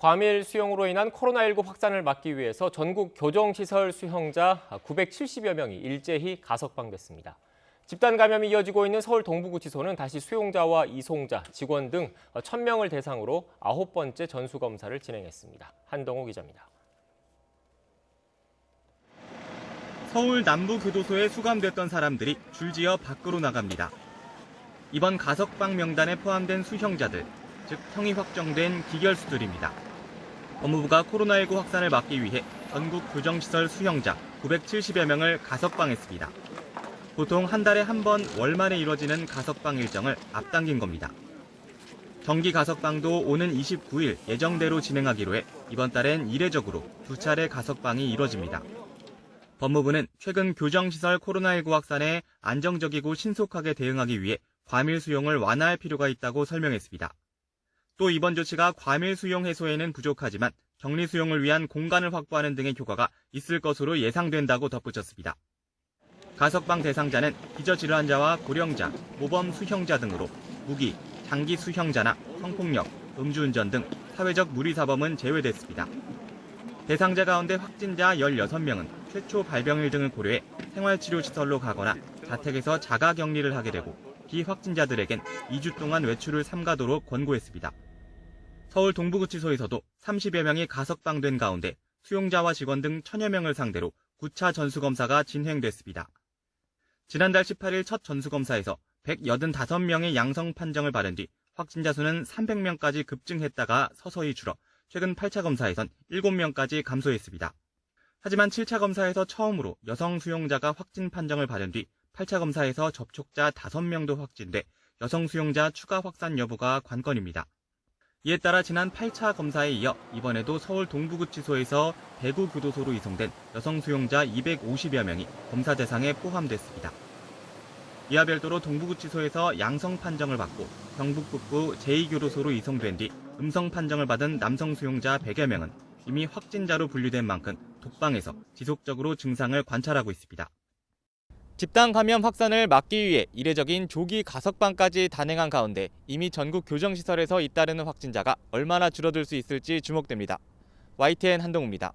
과밀 수용으로 인한 코로나19 확산을 막기 위해서 전국 교정시설 수용자 970여 명이 일제히 가석방됐습니다. 집단 감염이 이어지고 있는 서울 동부구치소는 다시 수용자와 이송자, 직원 등 1,000명을 대상으로 9번째 전수검사를 진행했습니다. 한동호 기자입니다. 서울 남부교도소에 수감됐던 사람들이 줄지어 밖으로 나갑니다. 이번 가석방 명단에 포함된 수형자들, 즉 형이 확정된 기결수들입니다. 법무부가 코로나19 확산을 막기 위해 전국 교정시설 수형자 970여 명을 가석방했습니다. 보통 한 달에 한 번 월말에 이뤄지는 가석방 일정을 앞당긴 겁니다. 정기 가석방도 오는 29일 예정대로 진행하기로 해 이번 달엔 이례적으로 2차례 가석방이 이뤄집니다. 법무부는 최근 교정시설 코로나19 확산에 안정적이고 신속하게 대응하기 위해 과밀 수용을 완화할 필요가 있다고 설명했습니다. 또 이번 조치가 과밀 수용 해소에는 부족하지만 격리 수용을 위한 공간을 확보하는 등의 효과가 있을 것으로 예상된다고 덧붙였습니다. 가석방 대상자는 기저질환자와 고령자, 모범 수형자 등으로 무기, 장기 수형자나 성폭력, 음주운전 등 사회적 무리사범은 제외됐습니다. 대상자 가운데 확진자 16명은 최초 발병일 등을 고려해 생활치료시설로 가거나 자택에서 자가격리를 하게 되고 비확진자들에겐 2주 동안 외출을 삼가도록 권고했습니다. 서울 동부구치소에서도 30여 명이 가석방된 가운데 수용자와 직원 등 1,000여 명을 상대로 9차 전수검사가 진행됐습니다. 지난달 18일 첫 전수검사에서 185명의 양성 판정을 받은 뒤 확진자 수는 300명까지 급증했다가 서서히 줄어 최근 8차 검사에선 7명까지 감소했습니다. 하지만 7차 검사에서 처음으로 여성 수용자가 확진 판정을 받은 뒤 8차 검사에서 접촉자 5명도 확진돼 여성 수용자 추가 확산 여부가 관건입니다. 이에 따라 지난 8차 검사에 이어 이번에도 서울 동부구치소에서 대구교도소로 이송된 여성 수용자 250여 명이 검사 대상에 포함됐습니다. 이와 별도로 동부구치소에서 양성 판정을 받고 경북북부 제2교도소로 이송된 뒤 음성 판정을 받은 남성 수용자 100여 명은 이미 확진자로 분류된 만큼 독방에서 지속적으로 증상을 관찰하고 있습니다. 집단 감염 확산을 막기 위해 이례적인 조기 가석방까지 단행한 가운데 이미 전국 교정시설에서 잇따르는 확진자가 얼마나 줄어들 수 있을지 주목됩니다. YTN 한동우입니다.